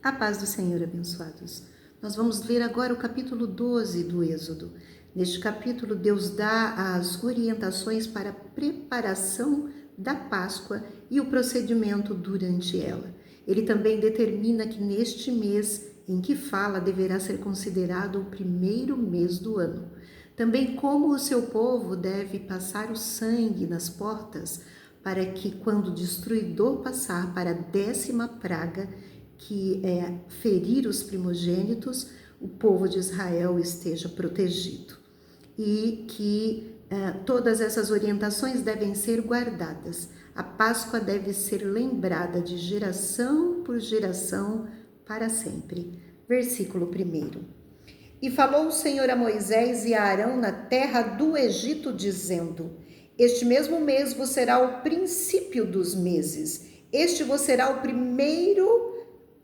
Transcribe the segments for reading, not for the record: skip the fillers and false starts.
A paz do Senhor, abençoados. Nós vamos ler agora o capítulo 12 do Êxodo. Neste capítulo, Deus dá as orientações para a preparação da Páscoa e o procedimento durante ela. Ele também determina que neste mês em que fala deverá ser considerado o primeiro mês do ano. Também como o seu povo deve passar o sangue nas portas para que, quando o destruidor passar para a 10ª praga, que é ferir os primogênitos, o povo de Israel esteja protegido. E que todas essas orientações devem ser guardadas. A Páscoa deve ser lembrada de geração por geração para sempre. Versículo 1. E falou o Senhor a Moisés e a Arão na terra do Egito, dizendo: Este mesmo mês vos será o princípio dos meses. Este vos será o primeiro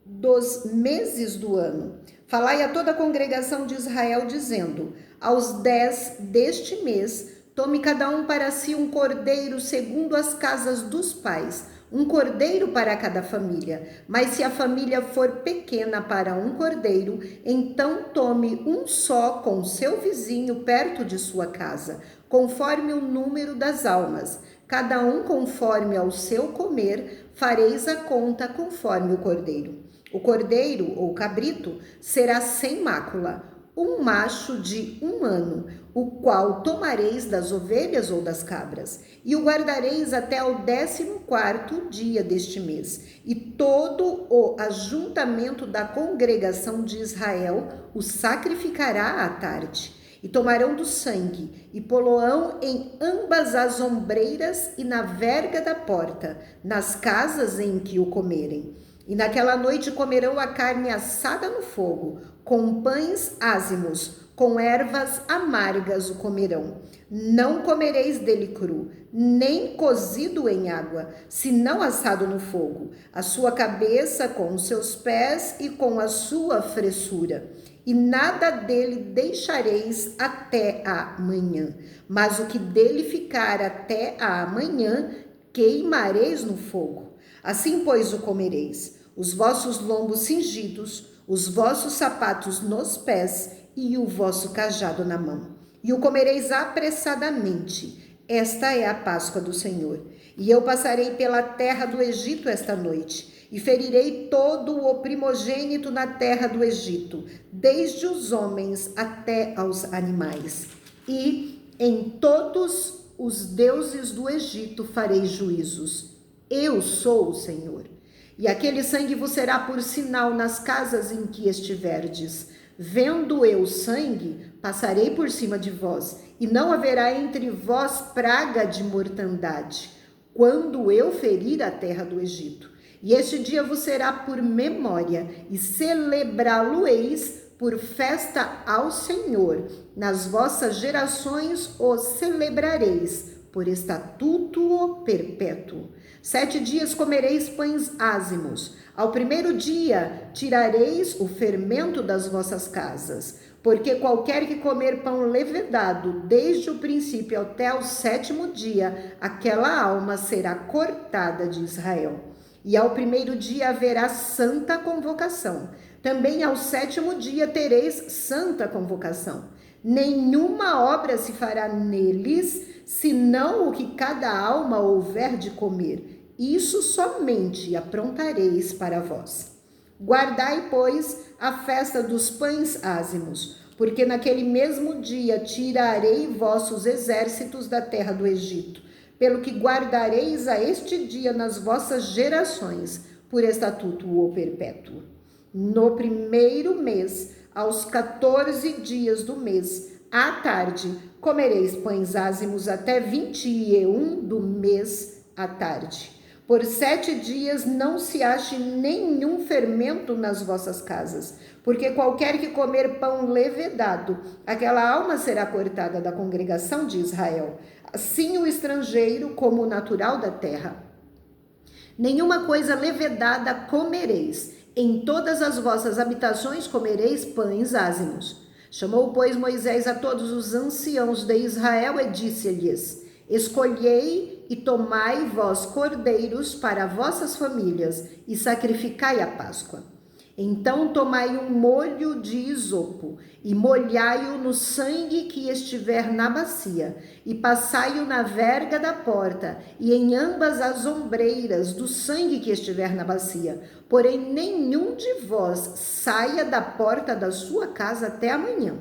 dos meses do ano. Falai a toda a congregação de Israel, dizendo: Aos 10 deste mês, tome cada um para si um cordeiro segundo as casas dos pais, um cordeiro para cada família. Mas se a família for pequena para um cordeiro, então tome um só com seu vizinho perto de sua casa, conforme o número das almas. Cada um conforme ao seu comer, fareis a conta conforme o cordeiro. O cordeiro ou cabrito será sem mácula, um macho de 1 ano, o qual tomareis das ovelhas ou das cabras, e o guardareis até o 14º dia deste mês. E todo o ajuntamento da congregação de Israel o sacrificará à tarde. E tomarão do sangue, e poloão em ambas as ombreiras e na verga da porta, nas casas em que o comerem. E naquela noite comerão a carne assada no fogo, com pães ázimos, com ervas amargas o comerão. Não comereis dele cru, nem cozido em água, senão assado no fogo, a sua cabeça com os seus pés e com a sua fressura. E nada dele deixareis até amanhã, mas o que dele ficar até amanhã, queimareis no fogo. Assim, pois, o comereis: os vossos lombos cingidos, os vossos sapatos nos pés e o vosso cajado na mão. E o comereis apressadamente. Esta é a Páscoa do Senhor. E eu passarei pela terra do Egito esta noite, e ferirei todo o primogênito na terra do Egito, desde os homens até aos animais. E em todos os deuses do Egito farei juízos. Eu sou o Senhor. E aquele sangue vos será por sinal nas casas em que estiverdes. Vendo eu sangue, passarei por cima de vós, e não haverá entre vós praga de mortandade, quando eu ferir a terra do Egito. E este dia vos será por memória, e celebrá-lo-eis por festa ao Senhor. Nas vossas gerações o celebrareis, por estatuto perpétuo. 7 dias comereis pães ázimos. Ao primeiro dia tirareis o fermento das vossas casas, porque qualquer que comer pão levedado, desde o princípio até o 7º dia, aquela alma será cortada de Israel. E ao primeiro dia haverá santa convocação. Também ao 7º dia tereis santa convocação. Nenhuma obra se fará neles, senão o que cada alma houver de comer. Isso somente aprontareis para vós. Guardai, pois, a festa dos pães ázimos, porque naquele mesmo dia tirarei vossos exércitos da terra do Egito, pelo que guardareis a este dia nas vossas gerações, por estatuto ou perpétuo. No primeiro mês, aos 14 dias do mês, à tarde, comereis pães ázimos até 21 do mês à tarde. Por 7 dias não se ache nenhum fermento nas vossas casas, porque qualquer que comer pão levedado, aquela alma será cortada da congregação de Israel. Assim o estrangeiro como o natural da terra. Nenhuma coisa levedada comereis. Em todas as vossas habitações comereis pães ázimos. Chamou, pois, Moisés a todos os anciãos de Israel e disse-lhes: Escolhei e tomai vós cordeiros para vossas famílias e sacrificai a Páscoa. Então tomai um molho de isopo e molhai-o no sangue que estiver na bacia, e passai-o na verga da porta e em ambas as ombreiras do sangue que estiver na bacia. Porém, nenhum de vós saia da porta da sua casa até amanhã,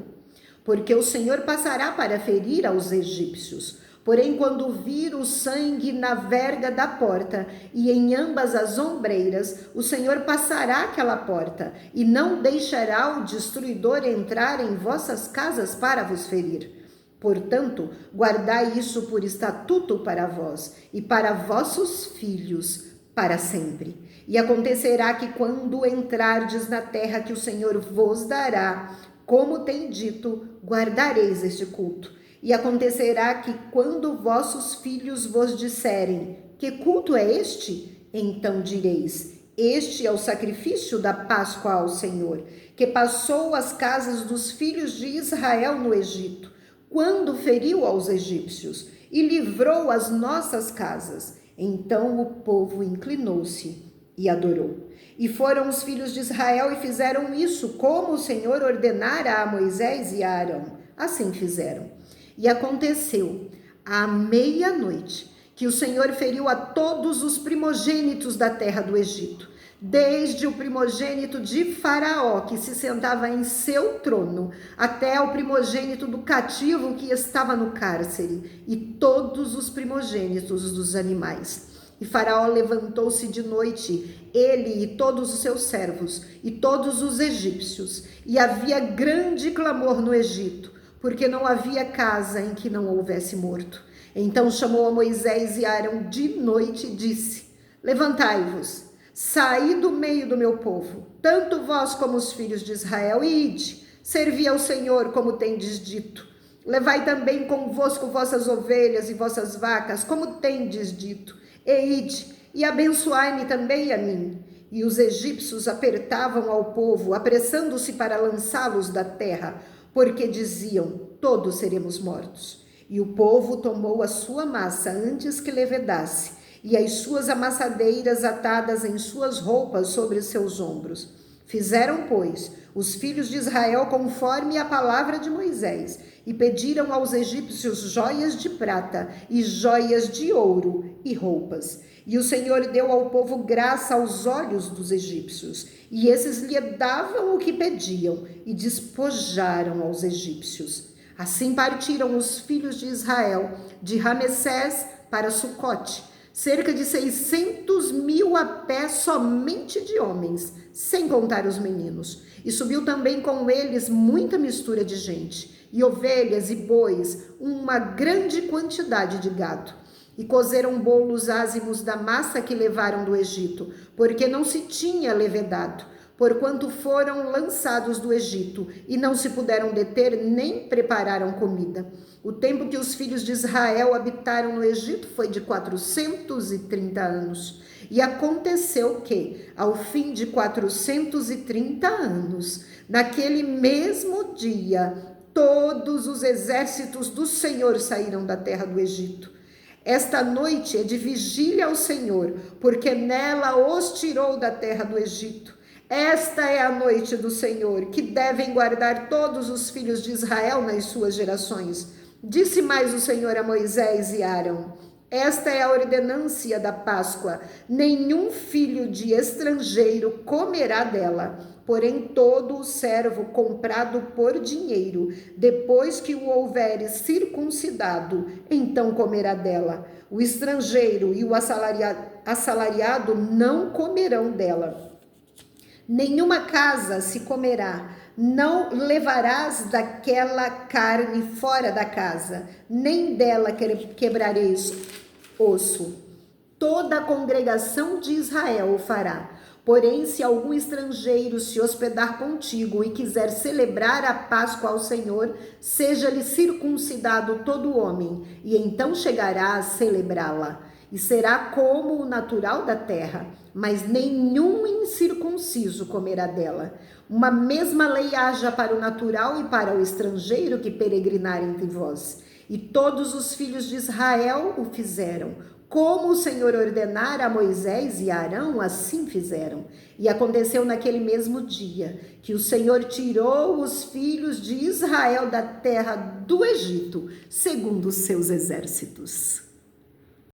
porque o Senhor passará para ferir aos egípcios. Porém, quando vir o sangue na verga da porta e em ambas as ombreiras, o Senhor passará aquela porta e não deixará o destruidor entrar em vossas casas para vos ferir. Portanto, guardai isso por estatuto para vós e para vossos filhos para sempre. E acontecerá que quando entrardes na terra que o Senhor vos dará, como tem dito, guardareis este culto. E acontecerá que quando vossos filhos vos disserem, que culto é este? Então direis, este é o sacrifício da Páscoa ao Senhor, que passou as casas dos filhos de Israel no Egito, quando feriu aos egípcios e livrou as nossas casas. Então o povo inclinou-se e adorou. E foram os filhos de Israel e fizeram isso, como o Senhor ordenara a Moisés e a Arão. Assim fizeram. E aconteceu, à meia-noite, que o Senhor feriu a todos os primogênitos da terra do Egito, desde o primogênito de Faraó, que se sentava em seu trono, até o primogênito do cativo que estava no cárcere, e todos os primogênitos dos animais. E Faraó levantou-se de noite, ele e todos os seus servos, e todos os egípcios, e havia grande clamor no Egito, porque não havia casa em que não houvesse morto. Então chamou a Moisés e Arão de noite e disse, levantai-vos, saí do meio do meu povo, tanto vós como os filhos de Israel, e ide, servi ao Senhor como tendes dito. Levai também convosco vossas ovelhas e vossas vacas, como tendes dito, e ide, e abençoai-me também a mim. E os egípcios apertavam ao povo, apressando-se para lançá-los da terra, porque diziam, todos seremos mortos. E o povo tomou a sua massa antes que levedasse, e as suas amassadeiras atadas em suas roupas sobre seus ombros. Fizeram, pois, os filhos de Israel conforme a palavra de Moisés, e pediram aos egípcios joias de prata e joias de ouro e roupas. E o Senhor deu ao povo graça aos olhos dos egípcios, e esses lhe davam o que pediam, e despojaram aos egípcios. Assim partiram os filhos de Israel de Ramessés para Sucote, cerca de 600.000 a pé somente de homens, sem contar os meninos. E subiu também com eles muita mistura de gente, e ovelhas e bois, uma grande quantidade de gado. E cozeram bolos ázimos da massa que levaram do Egito, porque não se tinha levedado, porquanto foram lançados do Egito, e não se puderam deter, nem prepararam comida. O tempo que os filhos de Israel habitaram no Egito foi de 430 anos. E aconteceu que, ao fim de 430 anos, naquele mesmo dia, todos os exércitos do Senhor saíram da terra do Egito. Esta noite é de vigília ao Senhor, porque nela os tirou da terra do Egito. Esta é a noite do Senhor, que devem guardar todos os filhos de Israel nas suas gerações. Disse mais o Senhor a Moisés e Arão, esta é a ordenância da Páscoa, nenhum filho de estrangeiro comerá dela, porém todo o servo comprado por dinheiro, depois que o houveres circuncidado, então comerá dela. O estrangeiro e o assalariado não comerão dela. Nenhuma casa se comerá, não levarás daquela carne fora da casa, nem dela quebrareis osso. Toda a congregação de Israel o fará. Porém, se algum estrangeiro se hospedar contigo e quiser celebrar a Páscoa ao Senhor, seja-lhe circuncidado todo homem, e então chegará a celebrá-la. E será como o natural da terra, mas nenhum incircunciso comerá dela. Uma mesma lei haja para o natural e para o estrangeiro que peregrinar entre vós. E todos os filhos de Israel o fizeram, Como o Senhor ordenara a Moisés e a Arão, assim fizeram. E aconteceu naquele mesmo dia que o Senhor tirou os filhos de Israel da terra do Egito, segundo os seus exércitos.